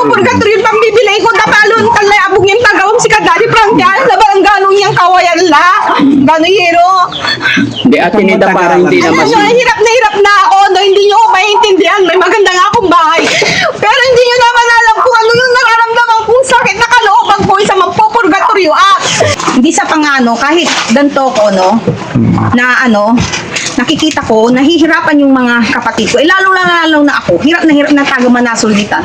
purgatory yung pambibili ko tapalon talay abog yung tagawang si Daddy Frankie laban ang ganong yung kawayan la gano'y hero Hindi, Ate Nida, parang hindi alam naman. nyo hirap na ako no, hindi nyo ako maintindihan may maganda nga akong bahay pero hindi nyo naman alam kung ano yung nararamdaman kong sakit na kalooban ko sa magpupurgatorio hindi sa pangano kahit ganito ko no na ano nakikita ko, nahihirapan yung mga kapatid ko. Lalo na ako. Hirap na taga manasulgitan.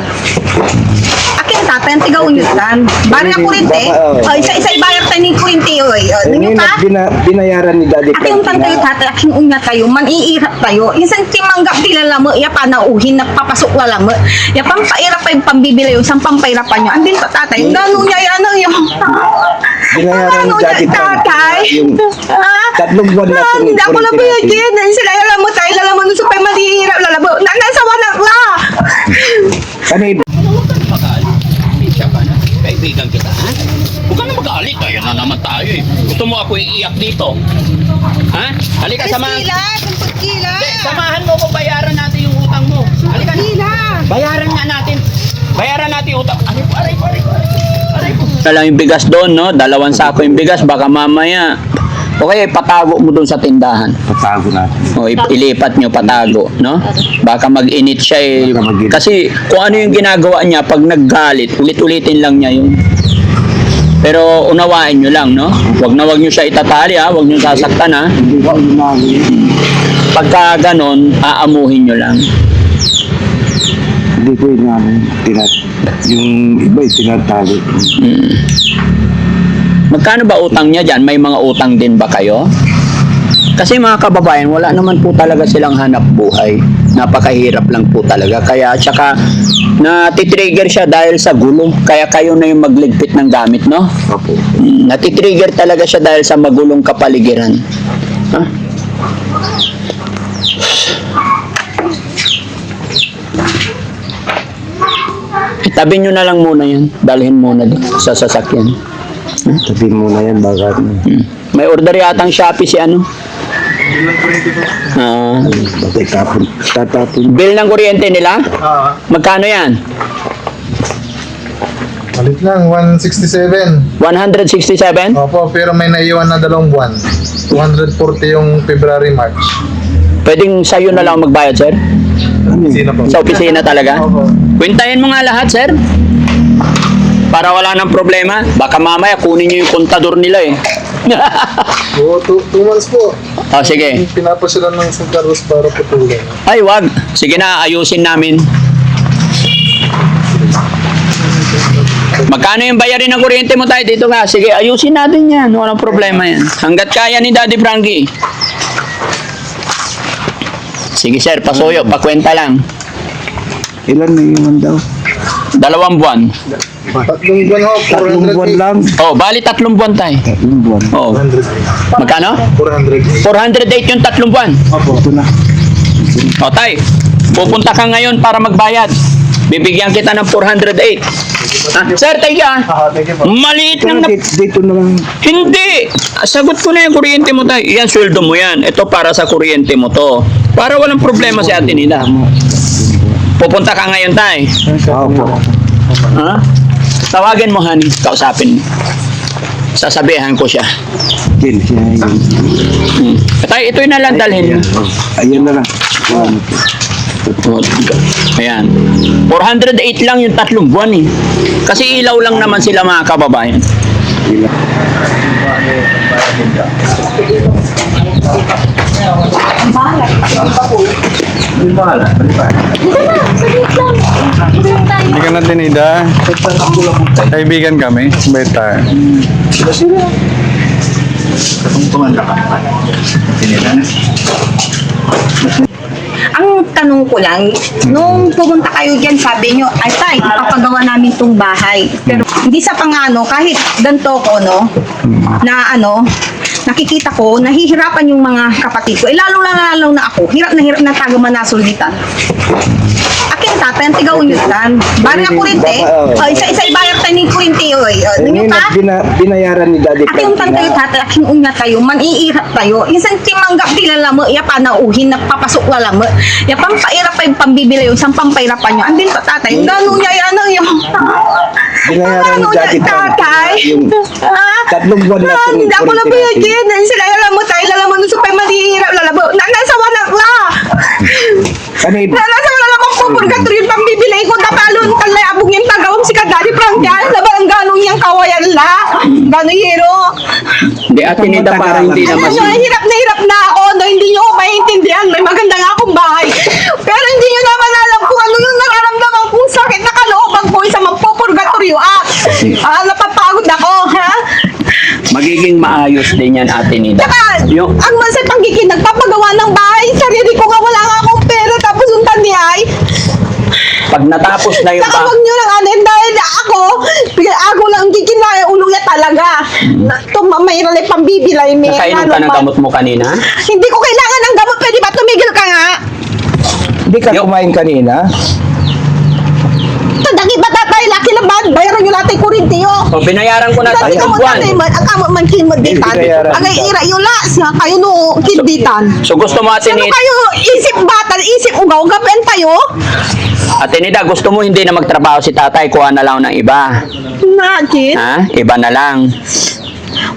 Akin tatay, ang tiga-unyutan. Bari nga kurente. Isa ibayar tayo ni kurente. Ano ka? Binayaran ni Daddy Akin yung tayo tatay, akin unya tayo. Maniirap tayo. Isang timanggap dilala mo, iya panauhin, napapasok wala mo. Iya pampairap pa yung pambibili yung isang pampairapan nyo. Andin pa tatay. Gano'n niya yan yung... Binayaran ni Daddy tatay. Yung 3 buwan na hindi ako na bayagin. Sila alam mo tayo, alam mo nung supay malihirap, lalabo. Nasa wanak la. Kanina. Siya ka na. Kaibigan kita, ha? Huwag ka na mag-aalit. Kaya na naman tayo, eh. Gusto mo ako iiyak dito? Ha? Halika, samahan. Samahan mo ko, bayaran natin yung utang mo. Halika na. Bayaran nga natin. Bayaran natin yung utang. Aray po. Lang yung bigas doon, no? 2 sako yung bigas. Baka mamaya. Okay, patago mo doon sa tindahan. Patago natin. O, ilipat nyo patago, no? Baka mag-init siya eh. Baka mag-init. Kasi kung ano yung ginagawa niya, pag naggalit, ulit-ulitin lang niya yun. Pero unawain nyo lang, no? Wag nyo siya itatali, ha? Wag nyo sasaktan, ha? Hindi ba umawi? Pagka ganon, aamuhin nyo lang. Hindi ko inamin. Yung iba tinatali. Magkano ba utang niya dyan? May mga utang din ba kayo? Kasi mga kababayan, wala naman po talaga silang hanap buhay. Napakahirap lang po talaga. Kaya tsaka natitrigger siya dahil sa gulo. Kaya kayo na yung magligpit ng gamit, no? Opo. Natitrigger talaga siya dahil sa magulong kapaligiran. Ha? Itabi nyo na lang muna yan. Dalhin muna sa sasakyan. Sabihin mo na yan, baka May order yatang Shopee si ano? tatapon. Bill ng kuryente nila? Magkano yan? Malit lang, 167. 167? Opo, pero may naiwan na 2 buwan. 240 yung February, March. Pwedeng sa'yo na lang magbayad, sir? Sino po? Sa opisina talaga? Opo. Kwentahin mo nga lahat, sir. Para wala nang problema. Baka mamaya kunin nyo yung kontador nila eh. Oo, 2 months po. O, sige. Pinapasyalan ng San Carlos para patuloy. Ay, wag. Sige na, ayusin namin. Magkano yung bayarin ng kuryente mo tayo dito ka? Sige, ayusin natin yan. Walang problema yan. Hanggat kaya ni Daddy Frankie. Sige, sir. Pasuyo. Pakwenta lang. Ilan na iwan daw? 2 buwan. 3 buwan ho, 3 buwan 400. lang. Oh, bali 3 buwan tayo. 3 buwan. Oh. 400. Magkano? 400. 408 yung 3 buwan. Opo. Ito na. O, tay. Pupunta ka ngayon para magbayad. Bibigyan kita ng 408. Sir, tayo ka. Thank you po. Maliit lang na... Dito na lang. Hindi! Sagot ko na yung kuryente mo tayo. Yan, sweldo mo yan. Ito para sa kuryente mo to. Para walang problema si ate nila. Pupunta ka ngayon tayo. Opo. Ha? Tawagin mo, honey. Kausapin mo. Sasabihan ko siya. Yan, siya yun. Tayo, ito yung nalang dalhin mo. Ayan na lang. Ayan. 408 lang yung 3 buwan eh. Kasi ilaw lang naman sila mga kababayan. Hindi ka na tinida. Kaibigan kami. Bait tayo. Ang tanong ko lang, nung pumunta kayo dyan, sabi nyo, ay tay, ipapagawa namin tong bahay. Pero hindi sa pangano, kahit ganito ko, no, na ano, nakikita ko, nahihirapan yung mga kapatid ko. Lalo na ako, hirap na taga manasulgitan. Akin tatay, ang tiga-unyutan. Bari nga kurinte. Isa ibayar tayo ni kurinte, oy. Ninyo pa? Binayaran ni Daddy Ati yung tayo tatay, aking unya tayo, maniirap tayo. Isang timanggap nila mo, iya pa nauhin, napapasok wala mo. Ya pampairap pa yung pambibila yun, isang pampairapan nyo. Andin pa tatay, yung gano'n niya, ano yung... Binayaran ni Daddy tatay. Yung tatlong buwan na ito. Hindi ako nabiyagin. Sila alam mo tayo, alam mo nung sa pamaliirap, lalabo. Nasa wanak la. Kanina. Nasa wala lang akong pupurgatory yung pambibilay ko. Tapalon, talay, abong yung tagawang si Kadari Frank yan. Laban ang gano'n yung kawayan la. Gano'n hero. Hindi, Ate Nida, para hindi na Alam nyo, hirap na ako. No, hindi nyo ako maintindihan. May maganda nga akong bahay. Pero hindi nyo naman alam kung ano yung nararamdaman kong sakit na kalooban ko sa magpupurgatorio. Napapagod ako, ha? magiging maayos din yan, Ate Nida. Saka, Yung, ang masay pagiging nagpapagawa ng bahay, sarili ko nga wala nga akong pera, tapos yung tani ay, pag natapos na yung saka wag nyo lang anin, dahil ako lang kikinaya ulo ya talaga. Ito, mayroon lang pambibilay, may nakainom ka ng gamot mo kanina? Hindi ko kailangan ng gamot, pwede ba tumigil ka nga? Hindi ka kumain kanina? Tandaki ba tatay, laki lang ba? Bayaran nyo lahat ay kurintiyo. O, binayaran ko na Dati ka tatlong mo buwan. tatay man, ang amo man kinmaditan. Binayaran. Ang ira yun la, siya kayo no, kinditan. So gusto mo, Ate Ano Nida, kayo, isip bata, isip ugaw, gapen tayo? Ate Nida, gusto mo hindi na magtrabaho si tatay, kuha na lang ng iba. Bakit? Ha? Iba na lang.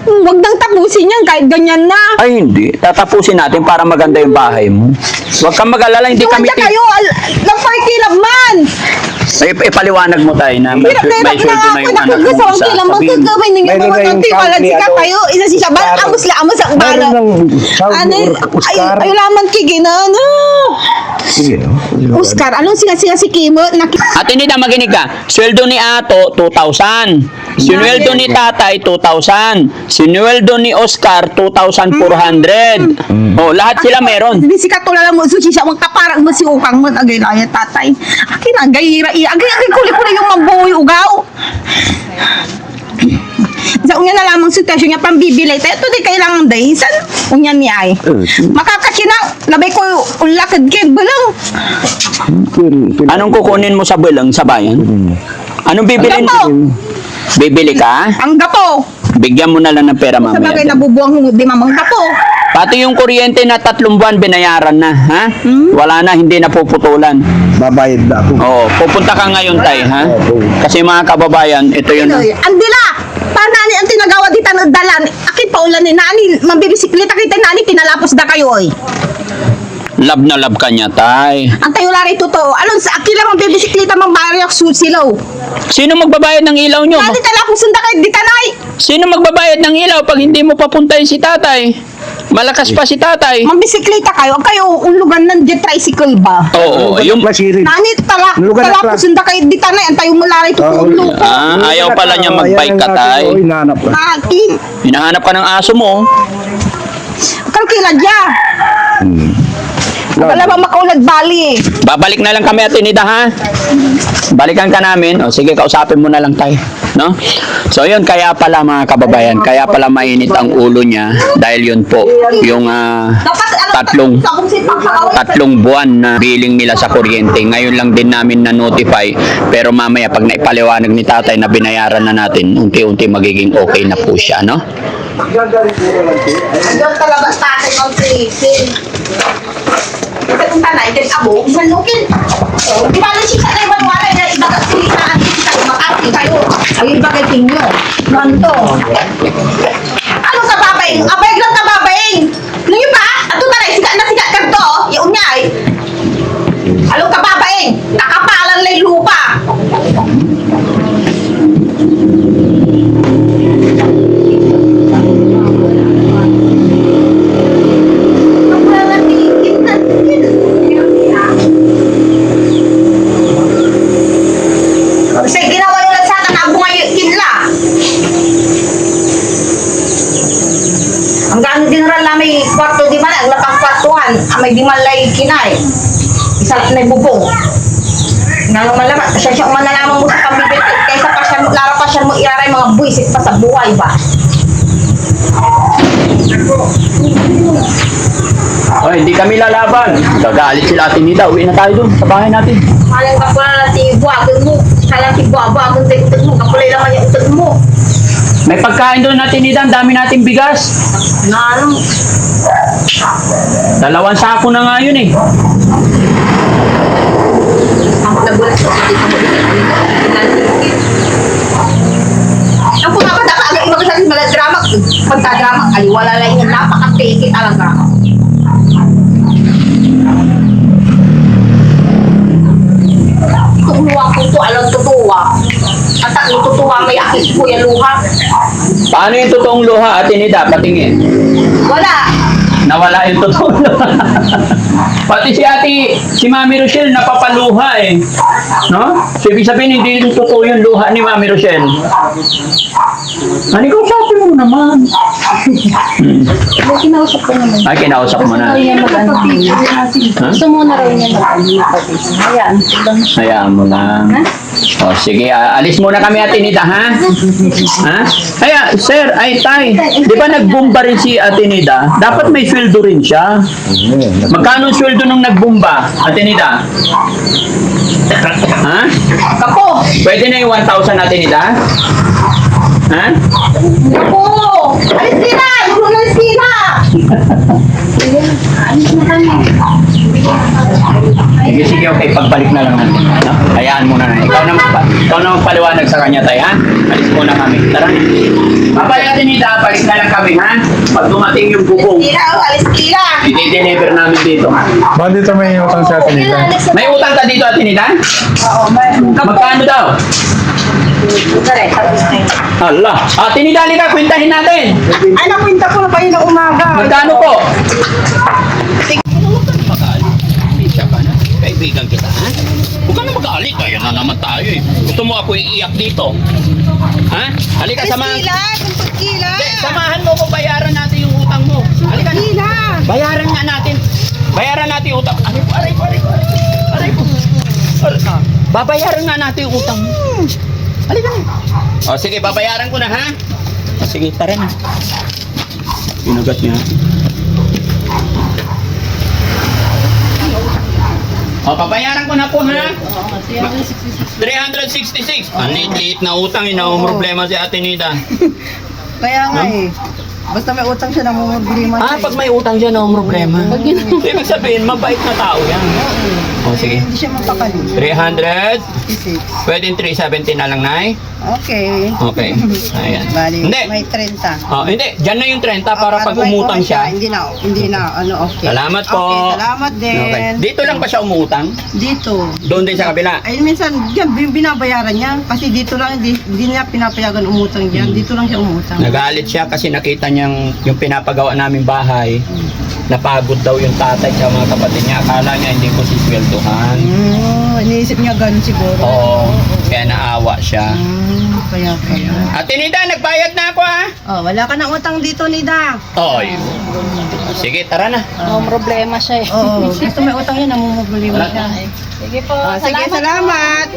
Huwag nang tapusin yan kahit ganyan na. Ay, hindi. Tatapusin natin para maganda yung bahay mo. Huwag kang mag-alala, hindi kami... Kaya kayo, nagparkilab man. Ipaliwanag mo tayo na may Hirap sweldo na yung anak mo. Gusto ang kilam mo, Sabihin, gagawin ninyo Mayroon mga na yung tantiwalan company, sika ano, kayo. Isa si Shabal, Oscar. amos ang bala. Mayroon ng Saudi Ano, or Oscar. ay laman kiginan. Sige, no? Oscar, anong singa si Kimo? Ate Nida, makinig ka. Sweldo ni Ato, 2,000. Sinweldo ni Tatay, 2,000. Sinweldo ni Oscar, 2,400. Oh, lahat sila meron. Hindi si katulala mo, susi siya, magkaparang mo si Ukang mo, agay laya tatay. Akin, agay kuli-kuli yung mambuhay ugaw. Sa unya na lamang sitwasyon niya pambibilay tayo, ito di kailangan dahin. San? Unya niya ay. Makakasinang, labay ko ulakad kid, balang. Anong kukunin mo sa bilang sa bayan? Anong bibilin? Gapo! Bibili ka? Ang gapo! Bigyan mo na lang ng pera Sa bagay mamaya. nabubuang di mamang gapo. Pati yung kuryente na 3 buwan binayaran na, ha? Wala na, hindi na puputulan. Babayad na ako. Oo, pupunta ka ngayon, Tay, ha? Kasi mga kababayan, ito yun. Andila! Nani ang tinagawa di tanong dalan. Akin pa ulan ni nani, mambibisikleta kita nani, pinalapos da kayo eh. Love na love ka niya, Tay. Ang tayo lari totoo. Anong sa akin lang mambibisikleta mang baryak susilaw. Sino magbabayad ng ilaw nyo? Nani talapos sunda kay di tanay. Sino magbabayad ng ilaw pag hindi mo papuntahin si tatay? Malakas pa si tatay. Mambisikleta kayo, kayo ulugan ng jet tricycle ba? Oo, yung... Masirin. Nani Lugan na talapos klas. sunda kay di tanay, ang tayo mo lari totoo. ayaw pala niya mag-bike ka, Tay. Hinanap ka. Akin, Hinahanap ka ng aso mo. kalkila dya. Wala ba makaulad bali eh. Babalik na lang kami, Ate Nida, ha? Balikan ka namin. O, sige, kausapin mo na lang tayo. No? So, yun, kaya pala mga kababayan, kaya pala mainit ang ulo niya dahil yun po, yung tatlong buwan na billing nila sa kuryente. Ngayon lang din namin na-notify, pero mamaya pag naipaliwanag ni tatay na binayaran na natin, unti-unti magiging okay na po siya, no? Diyan talaga sa akin ang tiisin. Kasi kung tanay, din abo, manukin. So, di ba na siya sa ibang wala na iba ka sulitaan, kita makati kayo. Ay, iba kay tinyo. Ganto. Ano ka babaeng? Abay lang ka babaeng. Ngayon ba? Ato tanay, sikat na sikat kanto. Yung niya ay. Ano ka babaeng? Nakapalan lay lupa. Kasi ginawa yung lansata na bungay kinla. Ang gano'n general na may kwarto di man, ang lapang kwartuhan, may di malay kinay. Isa lang na bubong. Nga malaman, siya manalaman mo sa pamibili, kaysa pa siya, lara pa siya mo iaray mga buwisit pa sa buhay ba? Ay, hindi kami lalaban. Gagalit sila, Ate Nida. Uwi na tayo dun sa bahay natin. Malang kapula na si buwagan mo. Salang si buwagan sa utag mo. Kapulay naman yung utag mo. May pagkain doon natin nila, ang dami nating bigas. Na ano? 2 sako na nga yun eh. Ang nagulat ko. Hindi ka mo ang pumapunta ka agad mag-salit maladrama. Pagtadrama, aliwala lang yung napaka-fake talaga. Tuwa ko to, alam tutuwa. At ang tutuwa may akis ko yung luha. Paano yung totoong luha, Ate Nida? Patingin. Wala. Nawala yung totoong luha. Pati si Mami Rochelle napapaluha eh. No? So, ibig sabihin, hindi yung totoo yung luha ni Mami Rochelle. Ano ko sabi mo naman? Kinausap ko naman. Ay, kinausap mo na. Gusto mo na raw niya mag-patis. Hayaan. Hayaan mo lang. O, sige, alis muna kami, Ate Nida, ha? Ha? Kaya, sir, ay tay, di ba nagbomba rin si Ate Nida? Dapat may sweldo rin siya. Magkano ang sweldo nung nagbomba, Ate Nida? Ha? Ako! Pwede na yung 1,000, Ate Nida? Ha? Ako! Alis sila! Gusto na alis sila! Alis na kami. Sige, sige, okay, pagbalik na lang natin. No? Hayaan mo na. Ikaw na magpaliwanag sa kanya, tay, ha? Alis muna kami. Tara na. Babay, Ate Nida, balik na lang kami, ha? Pag dumating yung bubong, Sila! Alis sila! i-deliver namin dito. Ba dito may utang sa atin nila? May utang ka dito, Ate Nida? Oo, may... Magkano daw? Correct, tapos na yun. Hala. Ate Nida, halika, kwentahin natin. Ay, nakwinta ko na kayo ng umaga. Magkano po? Huwag ka na mag-aalit. Siya ka na. Kaibigan kita, ha? Huwag ka na mag-aalit. Ayan na naman tayo eh. Gusto mo ako iiyak dito? Ha? Halika, samahan. Hindi, samahan mo ko, bayaran natin yung utang mo. Halika na. Bayaran nga natin. Bayaran natin yung utang. Aray po. Babayaran nga natin yung utang mo. Halika na. O sige, babayaran ko na, ha? O sige, tara na. Pinagat niya. O, pabayaran ko na po, ha? 366. Ang liit na utang, problema si Ate Nida. Kaya nga eh. Basta may utang siya, namumulbili man Ah, siya. pag may utang siya, problema. Ibig sabihin, mabait na tao yan. O, sige. Hindi siya mapakali. 300. 56. Pwedeng 370 na lang, Nay. Okay. Okay. Ayan. Bali, Hindi. may 30. Oh, hindi. Diyan na yung 30 para pag may umutang utang siya. Hindi na, okay. Salamat po. Okay, salamat din. Okay. Dito lang ba siya umutang? Dito. Doon din sa kabila? Ay, minsan, yan, binabayaran niya. Kasi dito lang, hindi niya pinapayagan umutang diyan. Dito lang siya umutang. Nagalit siya kasi nakita niyang yung pinapagawa naming bahay. Napagod daw yung tatay sa mga kapatid niya. Akala niya hindi ko sisweldohan. Iniisip niya ganun siguro. Oo. Kaya naawa siya. Kaya. Ate Nida, nagbayad na ako, ha? Oh, wala ka na utang dito, Nida. Oy. Sige, tara na. problema siya eh. Oo, gusto may utang yan, namumulbili mo siya. Sige po, Sige, salamat.